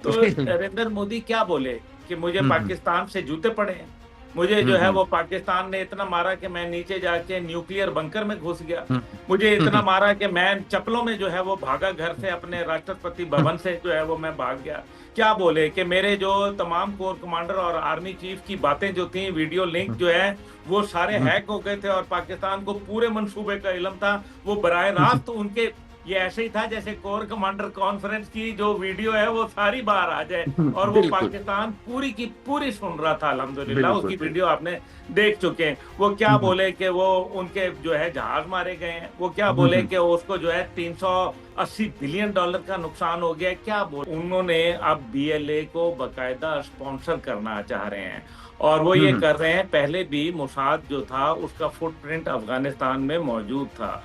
तो बिल्कुल। नरेंद्र मोदी क्या बोले कि मुझे हुँ। पाकिस्तान से जूते पड़े हैं। मुझे हुँ, जो है हुँ। वो पाकिस्तान ने इतना मारा कि मैं नीचे जाके न्यूक्लियर बंकर में घुस गया। हुँ, मुझे हुँ, इतना हुँ, मारा कि मैं चप्पलों में जो है वो भागा घर से, अपने राष्ट्रपति हुँ, भवन से जो है वो मैं भाग गया। क्या बोले कि मेरे जो तमाम कोर कमांडर और आर्मी चीफ की बातें जो थी, वीडियो लिंक हुँ, जो है वो सारे हुँ, हैक हो गए थे और पाकिस्तान को पूरे मंसूबे का इल्म था। वो बराह हुँ, रास्त उनके, ये ऐसे ही था जैसे कोर कमांडर कॉन्फ्रेंस की जो वीडियो है वो सारी बाहर आ जाए। और वो बिल्कुल, पाकिस्तान पूरी की पूरी सुन रहा था। अल्हम्दुलिल्लाह बिल्कुल, उसकी बिल्कुल। वीडियो आपने देख चुके हैं। वो क्या हुँ, हुँ, बोले कि वो उनके जो है जहाज मारे गए हैं। वो क्या हुँ, बोले हुँ, कि उसको जो है 380 बिलियन डॉलर का नुकसान हो गया। क्या बोले उन्होंने, अब बीएलए को बकायदा स्पॉन्सर करना चाह रहे हैं। और वो हुँ, ये हुँ, कर रहे हैं, पहले भी मोसाद जो था उसका फुटप्रिंट अफगानिस्तान में मौजूद था।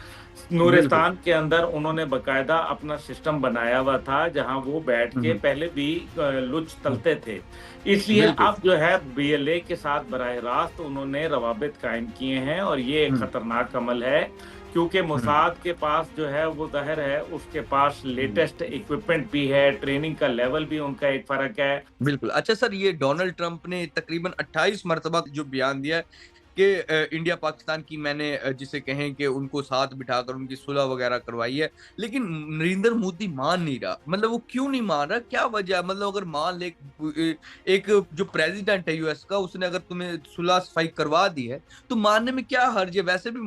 बिल्कुल, नूरिस्तान के अंदर उन्होंने बकायदा अपना सिस्टम बनाया हुआ था जहां वो बैठ हुँ, के हुँ, पहले भी लुच हुँ, तलते थे। इसलिए बिल्कुल, अब जो है बीएलए के साथ बराह रास्त उन्होंने रवाबित कायम किए हैं और ये एक हुँ, खतरनाक अमल है। क्योंकि हुँ, मोसाद के पास जो है वो ज़ाहिर है उसके पास हुँ, लेटेस्ट इक्विपमेंट भी है, ट्रेनिंग का लेवल भी उनका एक फ़र्क है। बिल्कुल। अच्छा सर, ये डोनाल्ड ट्रंप ने तकरीबन 28 मर्तबा जो बयान दिया है कि इंडिया पाकिस्तान की मैंने जिसे कहें कि उनको साथ बिठाकर उनकी सुलह वगैरह करवाई है, लेकिन नरेंद्र मोदी मान नहीं रहा। मतलब वो क्यों नहीं मान रहा? क्या वजह है? मतलब अगर मान ले एक जो प्रेसिडेंट है यूएस का, उसने अगर तुम्हें सुलह-सफाई करवा दी है, तो मानने में क्या हर्ज है? वैसे भी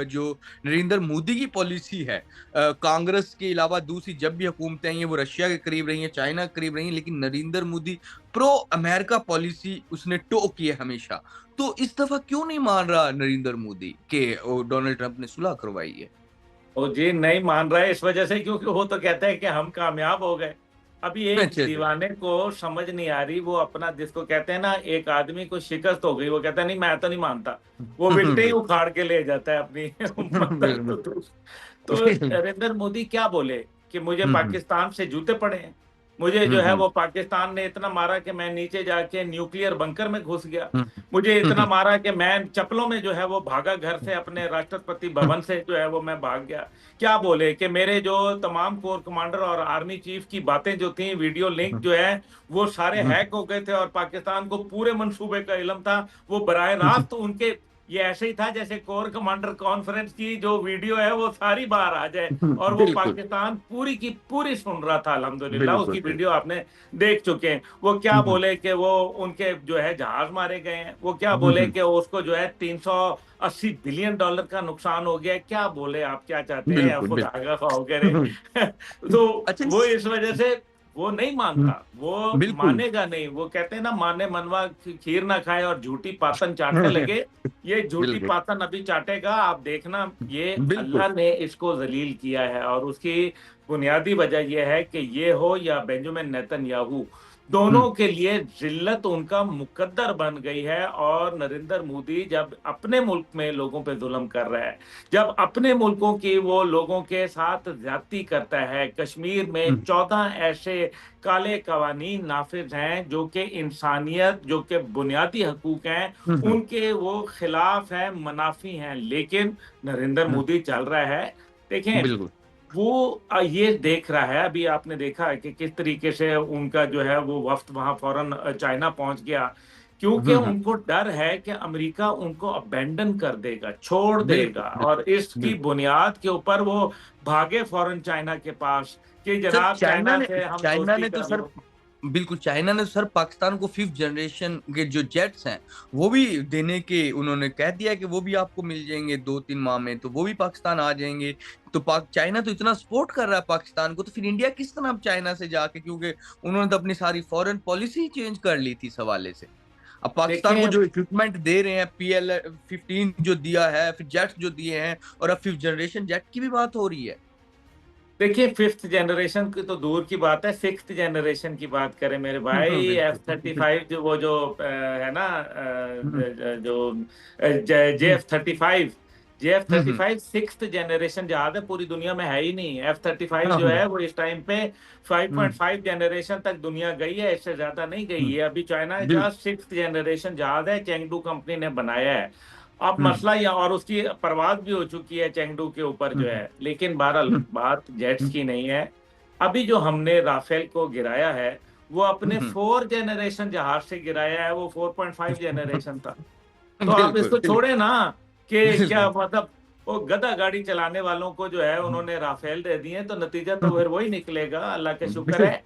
जो नरेंद्र मोदी की पॉलिसी है, कांग्रेस के अलावा दूसरी जब भी हुकूमतें आई हैं, वो रशिया के करीब रही हैं, चाइना के करीब रही हैं, लेकिन Narendra Modi pro America policy उसने टो की है हमेशा। तो इस दफा क्यों नहीं मान रहा नरेंद्र मोदी कि डोनाल्ड ट्रंप ने सुलह करवाई है? और जी नहीं मान रहा है इस वजह से क्योंकि वो तो कहता है कि हम कामयाब हो गए। अभी एक अच्छा, अच्छा। दीवाने को समझ नहीं आ रही, वो अपना जिसको कहते हैं ना, एक आदमी को शिकस्त हो गई, वो कहता है नहीं मैं तो नहीं मानता। वो विंटे ही बिल्कुल, उखाड़ के ले जाता है अपनी मतलब बिल्कुल, तो बिल्कुल। नरेंद्र मोदी क्या बोले कि मुझे हुँ, हुँ, पाकिस्तान से जूते पड़े हैं। मुझे हुँ, जो है हुँ, वो पाकिस्तान ने इतना मारा कि मैं नीचे जाके न्यूक्लियर बंकर में घुस गया। हुँ, मुझे हुँ, इतना हुँ, मारा कि मैं चप्पलों में जो है वो भागा घर से, अपने राष्ट्रपति हुँ, भवन से जो है वो मैं भाग गया। क्या बोले कि मेरे जो तमाम कोर कमांडर और आर्मी चीफ की बातें जो थी, वीडियो लिंक हुँ, जो है वो सारे हुँ, हैक हो गए थे और पाकिस्तान को पूरे मंसूबे का इल्म था। वो बराह हुँ, हुँ, रास्त उनके, ये ऐसे ही था जैसे कोर कमांडर कॉन्फ्रेंस की जो वीडियो है वो सारी बाहर आ जाए। और वो बिल्कुल, पाकिस्तान पूरी की पूरी सुन रहा था। अल्हम्दुलिल्लाह बिल्कुल, उसकी वीडियो बिल्कुल। आपने देख चुके हैं। वो क्या हुँ, हुँ, बोले कि वो उनके जो है जहाज मारे गए हैं। वो क्या हुँ, बोले हुँ, कि उसको जो है 380 बिलियन डॉलर का नुकसान हो गया। क्या बोले, आप क्या चाहते हैं, बिल्कुल, खुदा बिल्कुल। का खाओ करे। हुँ, तो अच्छा वो इस इस वजह से वो नहीं हुँ, मानता, वो बिल्कुल। मानेगा नहीं। वो कहते हैं ना, माने मनवा खीर ना खाए और झूठी पातन चाटने लगे। ये झूठी बिल्कुल, पातन अभी चाटेगा, आप देखना। ये बिल्कुल। अल्लाह ने इसको जलील किया है और उसकी बुनियादी वजह यह है कि ये हो या बेंजामिन नेतन्याहू, हुँ, दोनों के लिए जिल्लत उनका मुकद्दर बन गई है। और नरेंद्र मोदी जब अपने मुल्क में लोगों पे जुल्म कर रहा है, जब अपने मुल्कों की वो लोगों के साथ ज्यादती करता है, कश्मीर में हुँ, 14 ऐसे काले कवानीन नाफिज हैं जो कि इंसानियत, जो कि बुनियादी हकूक हैं, हुँ, हुँ, उनके वो खिलाफ हैं, मनाफी हैं। लेकिन नरेंद्र हुँ, मोदी चल रहा है, देखें, बिल्कुल। वो ये देख रहा है। अभी आपने देखा है कि किस तरीके से उनका जो है वो वफ्द वहां फौरन चाइना पहुंच गया। क्योंकि हुँ, हुँ, उनको डर है कि अमेरिका उनको अबेंडन कर देगा, छोड़ बिल्कुल, देगा। बिल्कुल, और इसकी बिल्कुल। बुनियाद के ऊपर वो भागे फौरन चाइना के पास कि सर जनाब चाइना चाइना ने से हम चाइना दोस्ती ने तो कर सर लो। बिल्कुल, चाइना ने सर पाकिस्तान को 5th जनरेशन के जो जेट्स हैं, वो भी देने के उन्होंने कह दिया है कि वो भी आपको मिल जाएँगे 2-3 माह में, तो वो भी पाकिस्तान आ जाएँगे। तो पाक चाइना तो इतना सपोर्ट कर रहा है पाकिस्तान को, तो फिर इंडिया किस तरह अब चाइना से जाके, क्योंकि उन्होंने तो अपनी सारी फॉरेन पॉलिसी ही चेंज कर ली थी इस हवाले से। अब पाकिस्तान को देखें जो इक्विपमेंट दे रहे हैं, PL-15 जो दिया है, फिर जेट्स जो दिए हैं और अब 5th जनरेशन जेट की भी बात हो रही है। देखिए, फिफ्थ जनरेशन की तो दूर की बात है, सिक्स्थ जनरेशन की बात करें मेरे भाई। एफ थर्टी बिल्कुल। फाइव जो वो जो है ना, हुँ, जो जे हुँ, F thirty five, J F हुँ, थर्टी हुँ। फाइव सिक्स्थ जनरेशन जहाज है, पूरी दुनिया में है ही नहीं। एफ थर्टी फाइव हाँ, जो हाँ। है वो इस टाइम पे फाइव हुँ, पॉइंट फाइव जनरेशन तक दुनिया गई है, इससे ज्यादा नहीं गई हुँ। है। अभी चाइना का बिल्कुल। सिक्स्थ जनरेशन जहाज है, चेंगडू कंपनी ने बनाया है। अब हुँ, मसला यह, और उसकी परवाज भी हो चुकी है चेंगडू के ऊपर हुँ, जो हुँ, है। लेकिन बहरहाल हुँ, बात जेट्स हुँ, की नहीं है। अभी जो हमने राफेल को गिराया है वो अपने हम्म, 4 जनरेशन जहाज से गिराया है, वो 4.5 जनरेशन था। तो आप बिल्कुल इसको छोड़े ना कि क्या बिल्कुल मतलब वो गधा गाड़ी चलाने वालों को जो है उन्होंने राफेल दे दिए, तो नतीजा तो फिर वही निकलेगा। अल्लाह का शुक्र बिल्कुल। है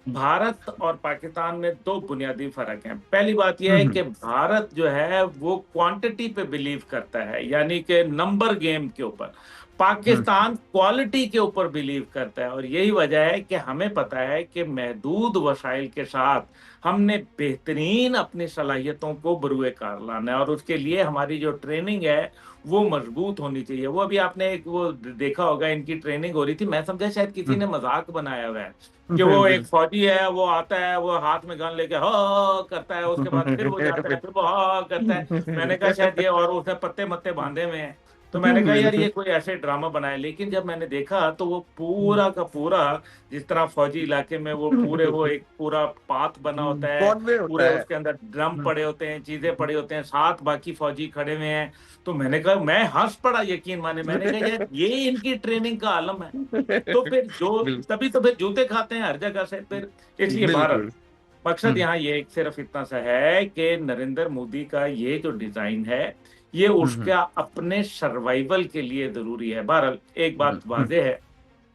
भारत और पाकिस्तान में दो बुनियादी फर्क हैं। पहली बात यह है कि भारत जो है वो क्वांटिटी पे बिलीव करता है, यानी कि नंबर गेम के ऊपर। पाकिस्तान क्वालिटी के ऊपर बिलीव करता है, और यही वजह है कि हमें पता है कि महदूद वसाइल के साथ हमने बेहतरीन अपनी सलाहियतों को बरूए कार लाना है, और उसके लिए हमारी जो ट्रेनिंग है वो मजबूत होनी चाहिए। वो अभी आपने एक वो देखा होगा, इनकी ट्रेनिंग हो रही थी, मैं समझा शायद किसी ने मजाक बनाया हुआ है कि वो एक फौजी है, वो आता है, वो हाथ में गन लेके हा करता है, उसके बाद फिर वो जाता है, फिर वो हा करता है। मैंने कहा शायद ये, और उसने पत्ते मत्ते बांधे हुए हैं। तो मैंने कहा यार ये बिल्कुल। कोई ऐसे ड्रामा बनाए, लेकिन जब मैंने देखा तो वो पूरा का पूरा, जिस तरह फौजी इलाके में वो पूरे, वो एक पूरा पाथ बना होता है, कौन में पूरे होता है। उसके अंदर ड्रम पड़े होते हैं, चीजें पड़े होते हैं, साथ बाकी फौजी खड़े हुए हैं। तो मैंने कहा, मैं हंस पड़ा यकीन माने, मैंने कहा यार ये इनकी ट्रेनिंग का आलम है। तो फिर जो, तभी तो फिर जूते खाते हैं हर जगह से फिर। इसलिए भारत, बिल्कुल। मकसद यहाँ ये एक सिर्फ इतना सा है कि नरेंद्र मोदी का ये जो डिजाइन है ये उसका अपने सर्वाइवल के लिए जरूरी है। बहरहाल एक बात वाजे है,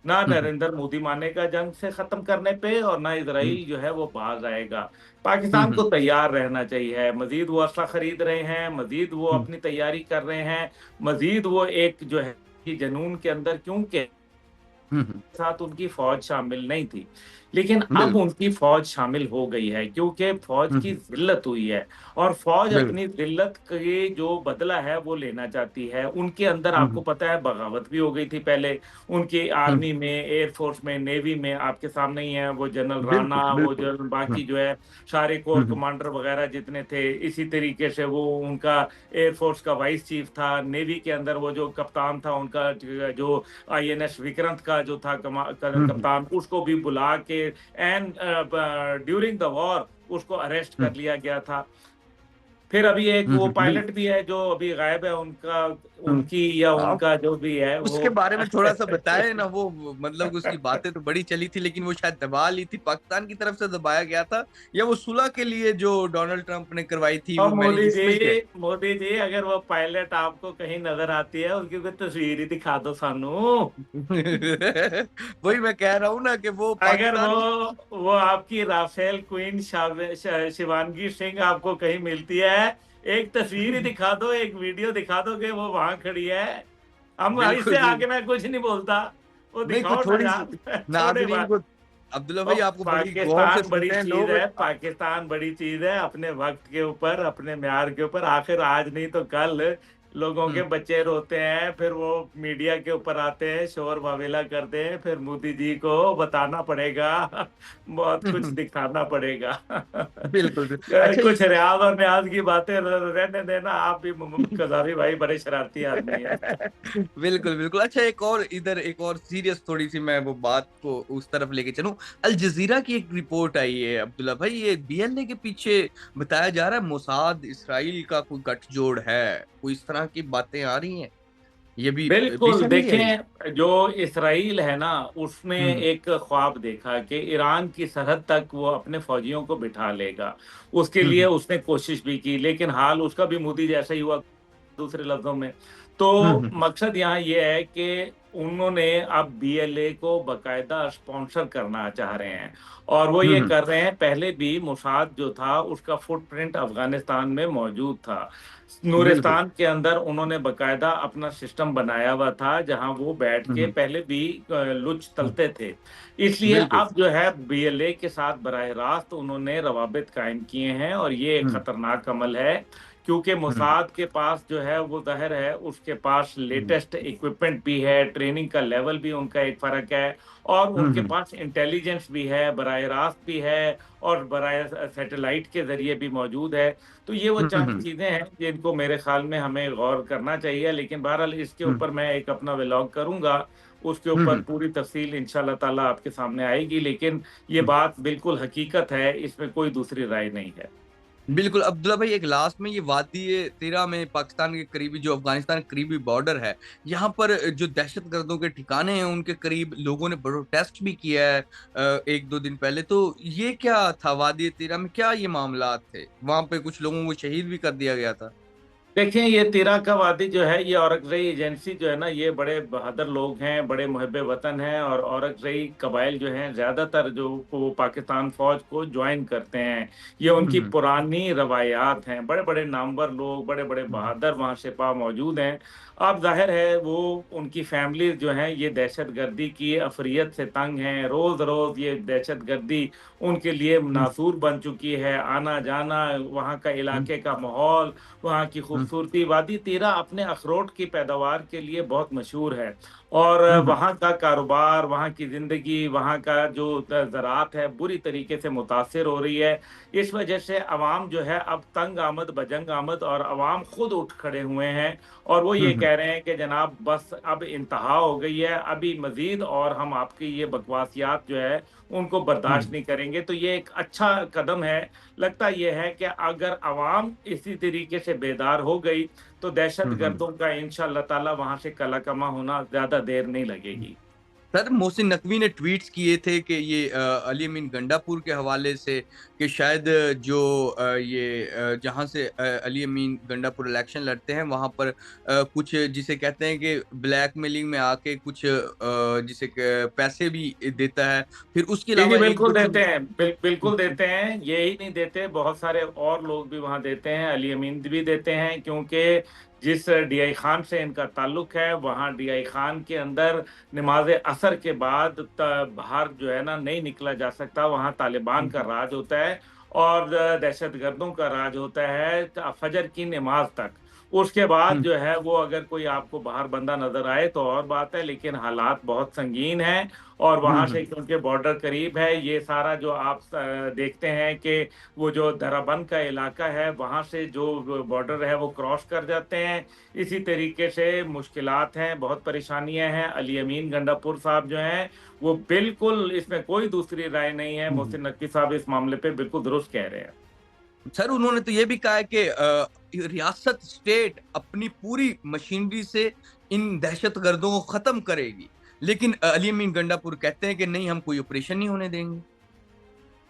ना नरेंद्र मोदी मानेगा जंग से खत्म करने पे, और ना इसराइल जो है वो बाज आएगा। पाकिस्तान को तैयार रहना चाहिए। मजीद वो असला खरीद रहे हैं, मजीद वो अपनी तैयारी कर रहे हैं, मजीद वो एक जो है कि जुनून के अंदर, क्योंकि साथ उनकी फौज शामिल नहीं थी, लेकिन अब बिल्कुल उनकी फौज शामिल हो गई है क्योंकि फौज की जिल्लत हुई है। और फौज बिल्कुल। अपनी जिल्लत की जो बदला है वो लेना चाहती है। उनके अंदर आपको पता है बगावत भी हो गई थी पहले, उनकी आर्मी में, एयरफोर्स में, नेवी में, आपके सामने ही है वो जनरल बिल्कुल राणा, वो बिल्कुल। जनरल बाकी जो है सारे कोर कमांडर वगैरह जितने थे। इसी तरीके से वो उनका एयरफोर्स का वाइस चीफ था, नेवी के अंदर वो जो कप्तान था उनका, जो आईएनएस विक्रांत का जो था कप्तान, उसको भी बुला के एंड ड्यूरिंग द वॉर उसको अरेस्ट कर लिया गया था। फिर अभी एक वो बिल्कुल। पायलट भी है जो अभी गायब है, उनका, उनकी या आप उनका जो भी है वो उसके बारे में थोड़ा सा बताए ना। वो मतलब उसकी बातें तो बड़ी चली थी, लेकिन वो शायद दबा ली थी, पाकिस्तान की तरफ से दबाया गया था, या वो सुलह के लिए जो डोनाल्ड ट्रंप ने करवाई थी और वो मैरिज, इसमें क्या है? मोदी जी अगर वो पायलट आपको कहीं नजर आती है उसकी कोई तस्वीर ही दिखा दो सानू। वही मैं कह रहा हूँ ना कि वो अगर पाकिस्तान की। वो आपकी राफेल क्वीन शिवानगी सिंह आपको कहीं मिलती है, एक तस्वीर ही दिखा दो, एक वीडियो दिखा दो कि वो वहां खड़ी है, हम बिल्कुल इससे बिल्कुल। आगे मैं कुछ नहीं बोलता। वो नहीं कुछ दिखाओ ना थोड़ी सी यार थोड़े नाजरीन बात। को, अब्दुल्ला भाई और आपको बड़ी गौर से पाकिस्तान बड़ी सुनते हैं चीज लोग। है, पाकिस्तान बड़ी चीज है, अपने वक्त के ऊपर, अपने म्यार के ऊपर। आखिर आज नहीं तो कल लोगों के बच्चे रोते हैं, फिर वो मीडिया के ऊपर आते हैं, शोर वावेला करते हैं, फिर मोदी जी को बताना पड़ेगा, बहुत कुछ दिखाना पड़ेगा। बिल्कुल बिल्कुल। अच्छा कुछ रियाज और न्याज की बातें रहने देना। आप भी कजारी भाई बड़े शरारती आदमी है। बिल्कुल बिल्कुल। अच्छा एक और इधर एक और सीरियस थोड़ी सी मैं वो बात को उस तरफ लेके चलूं। अल जजीरा की एक रिपोर्ट आई है अब्दुल्ला भाई, ये बीएलए के पीछे बताया जा रहा है मोसाद इसराइल का कोई गठजोड़ है, कोई इस तरह की बातें आ रही हैं। ये भी बिल्कुल रिसेंटली आई। देखें, जो इसराइल है ना उसने हम्म एक ख्वाब देखा कि ईरान की सरहद तक वो अपने फौजियों को बिठा लेगा। उसके लिए हम्म उसने कोशिश भी की, लेकिन हाल उसका भी मोदी जैसा ही हुआ, दूसरे लफ्जों में। तो हम्म मकसद यहाँ ये है कि उन्होंने अब बीएलए को बकायदा स्पॉन्सर करना चाह रहे हैं, और वो ये हम्म कर रहे हैं। पहले भी मोसाद जो था उसका फुटप्रिंट अफगानिस्तान में मौजूद था। बिल्कुल नूरिस्तान के अंदर उन्होंने बकायदा अपना सिस्टम बनाया हुआ था जहां वो बैठ के हम्म पहले भी लुच हम्म, तलते थे। इसलिए बिल्कुल। अब जो है बीएलए के साथ बराह रास्त उन्होंने रवाबित कायम किए हैं, और ये एक हम्म खतरनाक अमल है क्योंकि हम्म मोसाद के पास जो है वो जाहिर है उसके पास हम्म लेटेस्ट इक्विपमेंट भी है, ट्रेनिंग का लेवल भी उनका एक फर्क है, और उनके हम्म पास इंटेलिजेंस भी है, बराह रास्त भी है, और बराह सैटेलाइट के जरिए भी मौजूद है। तो ये वो हम्म चंद हम्म चीजें हैं जिनको मेरे ख्याल में हमें गौर करना चाहिए। लेकिन बहरहाल इसके हम्म ऊपर मैं एक अपना व्लॉग करूंगा, उसके हम्म ऊपर हम्म पूरी तफसील इंशाल्लाह ताला आपके सामने आएगी। लेकिन ये हम्म। बात बिल्कुल हकीकत है, इसमें कोई दूसरी राय नहीं है। बिल्कुल अब्दुल्ला भाई, एक लास्ट में ये वादी तेरह में पाकिस्तान के करीबी, जो अफगानिस्तान के करीबी बॉर्डर है, यहाँ पर जो दहशत गर्दों के ठिकाने हैं उनके करीब लोगों ने प्रोटेस्ट भी किया है एक दो दिन पहले। तो ये क्या था वादी तेरह में, क्या ये मामला थे? वहां पे कुछ लोगों को शहीद भी कर दिया गया था। देखिए, ये तिरा का वादी जो है, ये औरकजई एजेंसी जो है ना, ये बड़े बहादुर लोग हैं, बड़े मुहब्बे वतन हैं। और औरकजई कबाइल जो हैं ज्यादातर जो वो पाकिस्तान फौज को ज्वाइन करते हैं, ये उनकी हम्म पुरानी रवायात हैं। बड़े बड़े नामवर लोग, बड़े बड़े हम्म बहादुर वहाँ सिपाह मौजूद हैं। अब जाहिर है वो उनकी फैमिली जो है ये दहशत गर्दी की अफरियत से तंग हैं। रोज रोज ये दहशत गर्दी उनके लिए हम्म नासूर बन चुकी है। आना जाना, वहाँ का हम्म इलाके का माहौल, वहाँ की हम्म खूबसूरती। वादी तीरा अपने अखरोट की पैदावार के लिए बहुत मशहूर है। और हम्म वहाँ का कारोबार, वहाँ की जिंदगी, वहाँ का जो ज़राअत है बुरी तरीके से मुतासर हो रही है। इस वजह से अवाम जो है अब तंग आमद बजंग आमद, और अवाम खुद उठ खड़े हुए हैं। और वो ये हम्म कह रहे हैं कि जनाब बस अब इंतहा हो गई है, अभी मजीद और हम आपकी ये बकवासियात जो है उनको बर्दाश्त हम्म नहीं करेंगे। तो ये एक अच्छा कदम है। लगता यह है कि अगर अवाम इसी तरीके से बेदार हो गई तो दहशत हम्म। गर्दों का इंशाअल्लाह ताला वहां से कलाकमा होना ज्यादा देर नहीं लगेगी। सर मोहसिन नकवी ने ट्वीट्स किए थे कि ये अली अमीन गंडापुर के हवाले से, कि शायद जो जहां से अली अमीन गंडापुर इलेक्शन लड़ते हैं वहां पर कुछ जिसे कहते हैं कि ब्लैकमेलिंग में आके कुछ पैसे भी देता है। फिर उसके जी जी, अलावा एक बिल्कुल दो देते हैं, बिल्कुल देते हैं। यही नहीं देते, बहुत सारे और लोग भी वहां देते हैं। अली अमीन भी देते हैं, क्योंकि जिस डीआई खान से इनका ताल्लुक है, वहां डीआई खान के अंदर नमाज असर के बाद बाहर जो है ना नहीं निकला जा सकता। वहां तालिबान का राज होता है और दहशत गर्दों का राज होता है फजर की नमाज तक। उसके बाद जो है वो अगर कोई आपको बाहर बंदा नजर आए तो और बात है, लेकिन हालात बहुत संगीन हैं। और वहां से क्योंकि बॉर्डर करीब है, ये सारा जो आप देखते हैं कि वो जो दराबंद का इलाका है, वहां से जो बॉर्डर है वो क्रॉस कर जाते हैं। इसी तरीके से मुश्किलात हैं, बहुत परेशानियां हैं। अली अमीन गंडापुर साहब जो हैं वो बिल्कुल, इसमें कोई दूसरी राय नहीं है, मोहसिन नकवी साहब इस मामले पे बिल्कुल दुरुस्त कह रहे हैं। सर उन्होंने तो ये भी कहा है कि रियासत स्टेट अपनी पूरी मशीनरी से इन दहशतगर्दों को खत्म करेगी, लेकिन अली अमीन गंडापुर कहते हैं कि नहीं, हम कोई ऑपरेशन नहीं होने देंगे।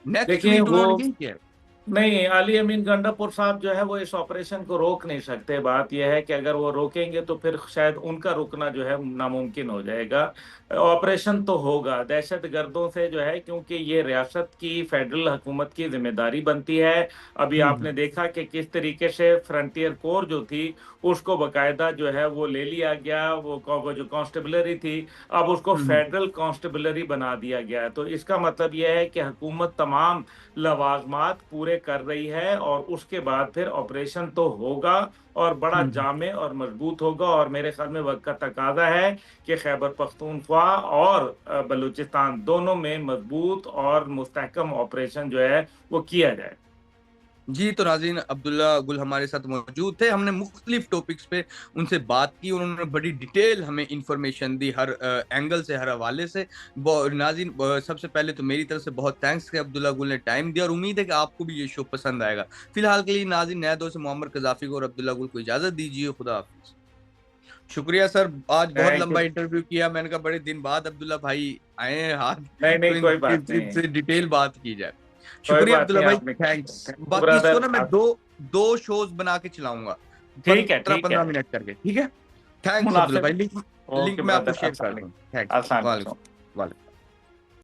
नेक्स्ट देखिए ट्वीट वो, उन्होंने यही किया है। नहीं, अली अमीन गंडापुर साहब जो है वो इस ऑपरेशन को रोक नहीं सकते। बात यह है कि अगर वो रोकेंगे तो फिर शायद उनका रुकना जो है नामुमकिन हो जाएगा। ऑपरेशन तो होगा दहशत गर्दों से जो है, क्योंकि ये रियासत की फेडरल हुकूमत की जिम्मेदारी बनती है। अभी हम्म आपने देखा कि किस तरीके से फ्रंटियर कोर जो थी उसको बकायदा जो है वो ले लिया गया। वो जो कांस्टेबलरी थी, अब उसको हम्म फेडरल कांस्टेबलरी बना दिया गया। तो इसका मतलब यह है कि हुकूमत तमाम लवाजमात पूरे कर रही है, और उसके बाद फिर ऑपरेशन तो होगा और बड़ा हम्म जामे और मजबूत होगा। और मेरे ख्याल में वक्त का तकाजा है कि खैबर पख्तूनख्वा और बलूचिस्तान दोनों में मजबूत और मुस्तहकम ऑपरेशन जो है वो किया जाए। जी, तो नाज़रीन अब्दुल्ला गुल हमारे साथ मौजूद थे। हमने मुख्तलिफ टॉपिक्स पे उनसे बात की, उन्होंने बड़ी डिटेल हमें इंफॉर्मेशन दी, हर एंगल से, हर हवाले से। नाज़रीन सबसे पहले तो मेरी तरफ से बहुत थैंक्स कि अब्दुल्ला गुल ने टाइम दिया, और उम्मीद है कि आपको भी ये शो पसंद आएगा। फिलहाल के लिए नाज़रीन, नया दौर से मोहम्मद कजाफी को और अब्दुल्ला गुल को इजाज़त दीजिए। खुदा हाफिज। शुक्रिया सर, आज बहुत थैंक यू। लंबा इंटरव्यू किया। मैंने कहा बड़े दिन बाद अब्दुल्ला भाई आए हैं हाथ, नहीं तो नहीं, कोई बात नहीं, इनसे डिटेल बात की जाए। कोई शुक्रिया बात अब्दुल्ला नहीं। भाई, आपने, थैंक्स। थैंक यू बाकी इसको ब्रदर। ना मैं दो दो शोज बना के चलाऊंगा, ठीक है, पंद्रह ठीक है, पंद्रह मिनट करके, ठीक है। थैंक्स अब्दुल्ला मुनासिब। भाई, लिंक ओके मैं आपको ब्रदर, शेयर कर अस्सलाम दूंगा। वालेकुम। थैंक्स। अस्सलाम वालेकुम। वालेकुम।